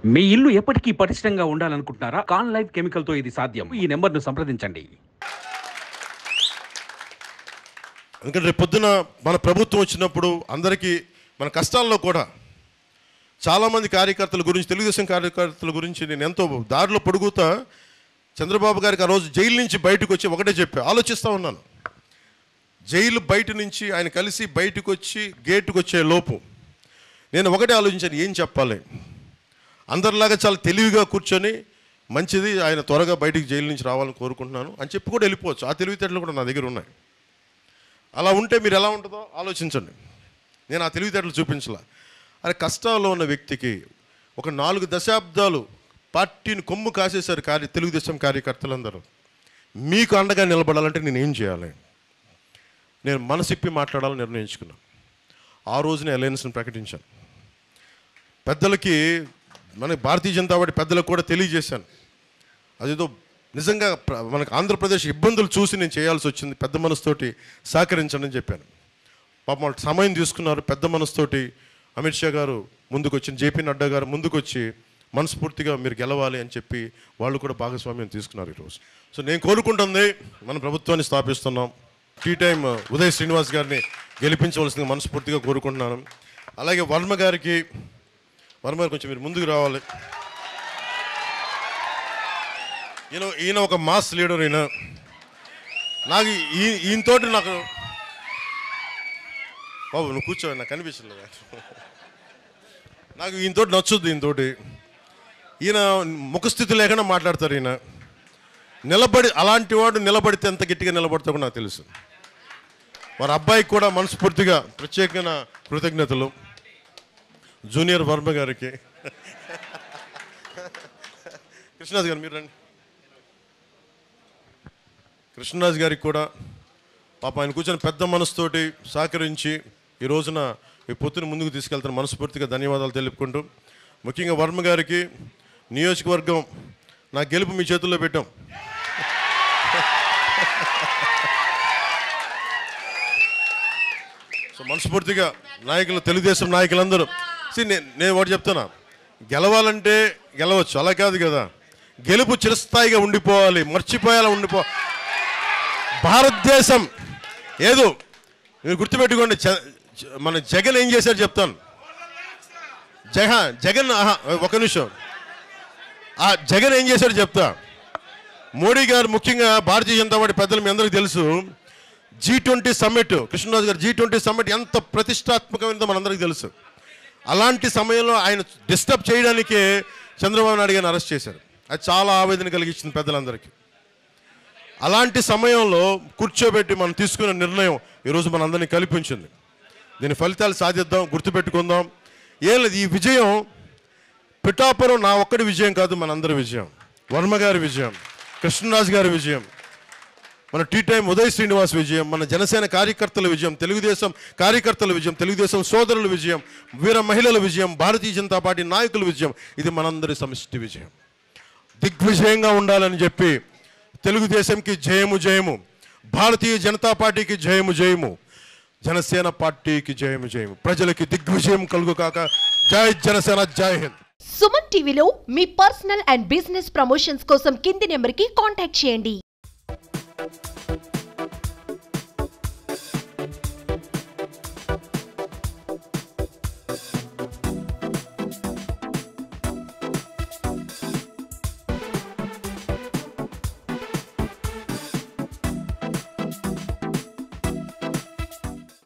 మీ ఇల్లు ఎప్పటికీ పటిష్టంగా ఉండాలనుకుంటున్నారా? కాన్ లైఫ్ కెమికల్ తో ఇది సాధ్యం. ఈ నెంబర్ను సంప్రదించండి. ఎందుకంటే రేపు పొద్దున మన ప్రభుత్వం వచ్చినప్పుడు అందరికీ మన కష్టాల్లో కూడా చాలామంది కార్యకర్తల గురించి, తెలుగుదేశం కార్యకర్తల గురించి నేను ఎంతో దారిలో పొడుగుతా చంద్రబాబు గారికి ఆ రోజు జైలు నుంచి బయటకు వచ్చి ఒకటే ఆలోచిస్తూ ఉన్నాను. జైలు బయట నుంచి ఆయన కలిసి బయటకు వచ్చి గేటుకు వచ్చే లోపు నేను ఒకటే ఆలోచించాను, ఏం చెప్పాలి. అందరిలాగా చాలా తెలివిగా కూర్చొని మంచిది, ఆయన త్వరగా బయటికి జైలు నుంచి రావాలని కోరుకుంటున్నాను అని చెప్పి కూడా వెళ్ళిపోవచ్చు. ఆ తెలివితేటలు కూడా నా దగ్గర ఉన్నాయి. అలా ఉంటే మీరు ఎలా ఉంటుందో ఆలోచించండి. నేను ఆ తెలివితేటలు చూపించలా. అరే, కష్టాల్లో ఉన్న వ్యక్తికి ఒక 4 దశాబ్దాలు పార్టీని కొమ్ము కాసేశారు తెలుగుదేశం కార్యకర్తలందరూ. మీకు అండగా నిలబడాలంటే నేను ఏం చేయాలి? నేను మనసిప్పి మాట్లాడాలని నిర్ణయించుకున్నాను. ఆ రోజునే అలయన్స్ని ప్రకటించాను. పెద్దలకి, మన భారతీయ జనతా పార్టీ పెద్దలకు కూడా తెలియజేశాను. అదేదో నిజంగా మనకు ఆంధ్రప్రదేశ్ ఇబ్బందులు చూసి నేను చేయాల్సి వచ్చింది, పెద్ద మనసుతోటి సహకరించండి అని చెప్పాను. పాపం వాళ్ళు సమయం తీసుకున్నారు. పెద్ద మనసుతోటి అమిత్ షా గారు ముందుకు వచ్చి, జేపీ నడ్డా గారు ముందుకు వచ్చి మనస్ఫూర్తిగా మీరు గెలవాలి అని చెప్పి వాళ్ళు కూడా భాగస్వామ్యం తీసుకున్నారు ఈరోజు. సో నేను కోరుకుంటుంది, మన ప్రభుత్వాన్ని స్థాపిస్తున్నాం. టీ టైం ఉదయ్ శ్రీనివాస్ గారిని గెలిపించవలసింది మనస్ఫూర్తిగా కోరుకుంటున్నాను. అలాగే వర్మ గారు కొంచెం మీరు ముందుకు రావాలి. ఈయన ఒక మాస్ లీడర్. నాకు ఈయనతోటి నాకు బాబు నువ్వు కూర్చోవాలి, నాకు కనిపించలేదు. నాకు ఈయనతోటి నచ్చుద్ది. ఈయన ముఖస్థితి లేకుండా మాట్లాడతారు. ఈయన నిలబడి, అలాంటి వాడు నిలబడితే ఎంత గట్టిగా నిలబడతాడో నాకు తెలుసు. వారి అబ్బాయికి కూడా మనస్ఫూర్తిగా ప్రత్యేకమైన కృతజ్ఞతలు. జూనియర్ వర్మ గారికి. కృష్ణరాజు గారు మీరు రండి. కృష్ణరాజు గారికి కూడా పాప ఆయన కూర్చొని పెద్ద మనసుతోటి సహకరించి ఈ రోజున ఈ పొత్తుని ముందుకు తీసుకెళ్తాను. మనస్ఫూర్తిగా ధన్యవాదాలు తెలుపుకుంటూ, ముఖ్యంగా వర్మ గారికి, నియోజకవర్గం నా గెలుపు మీ చేతుల్లో పెట్టాం. సో మనస్ఫూర్తిగా నాయకులు, తెలుగుదేశం నాయకులందరూ నేను ఒకటి చెప్తున్నా, గెలవాలంటే గెలవచ్చు, అలా కాదు కదా. గెలుపు చిరస్థాయిగా ఉండిపోవాలి, మర్చిపోయేలా భారతదేశం ఏదో మీరు గుర్తుపెట్టుకోండి. మన జగన్ ఏం చేశారు చెప్తాను. జగన్ ఒక నిమిషం, ఆ జగన్ ఏం చేశారు చెప్తా. మోడీ గారు, ముఖ్యంగా భారతీయ జనతా పార్టీ పెద్దలు మీ అందరికీ తెలుసు, G20 సమ్మిట్, కృష్ణరాజు గారు G20 సమ్మిట్ ఎంత ప్రతిష్టాత్మకమైనదో మనందరికీ తెలుసు. అలాంటి సమయంలో ఆయన డిస్టర్బ్ చేయడానికే చంద్రబాబు నాయుడు గారిని అరెస్ట్ చేశారు. అది చాలా ఆవేదన కలిగించింది పెద్దలందరికీ. అలాంటి సమయంలో కూర్చోబెట్టి మనం తీసుకున్న నిర్ణయం ఈరోజు మనందరినీ కల్పించింది. దీని ఫలితాలు సాధిద్దాం, గుర్తుపెట్టుకుందాం. ఏం లేదు, ఈ విజయం పిఠాపురం నా ఒక్కడి విజయం కాదు, మనందరి విజయం. వర్మ గారి విజయం, కృష్ణరాజు గారి విజయం, మన టీ టైం ఉదయ్ శ్రీనివాస్ విజయం, మన జనసేన కార్యకర్తల విజయం, తెలుగుదేశం కార్యకర్తల విజయం, తెలుగుదేశం సోదరుల విజయం, వీర మహిళల విజయం, భారతీయ జనతా పార్టీ నాయకుల విజయం. ఇది మనందరి సమిష్టి విజయం. దిగ్విజయంగా ఉండాలని చెప్పి తెలుగుదేశంకి జయము జయము, భారతీయ జనతా పార్టీకి జయము జయము, జనసేన పార్టీకి జయము జయము, ప్రజలకి దిగ్విజయం కలుగు కాక. జై జనసేన, జై హింద్. సుమన్ టీవీలో మీ పర్సనల్ అండ్ బిజినెస్ ప్రమోషన్స్ కోసం కింది నెంబర్కి కాంటాక్ట్ చేయండి.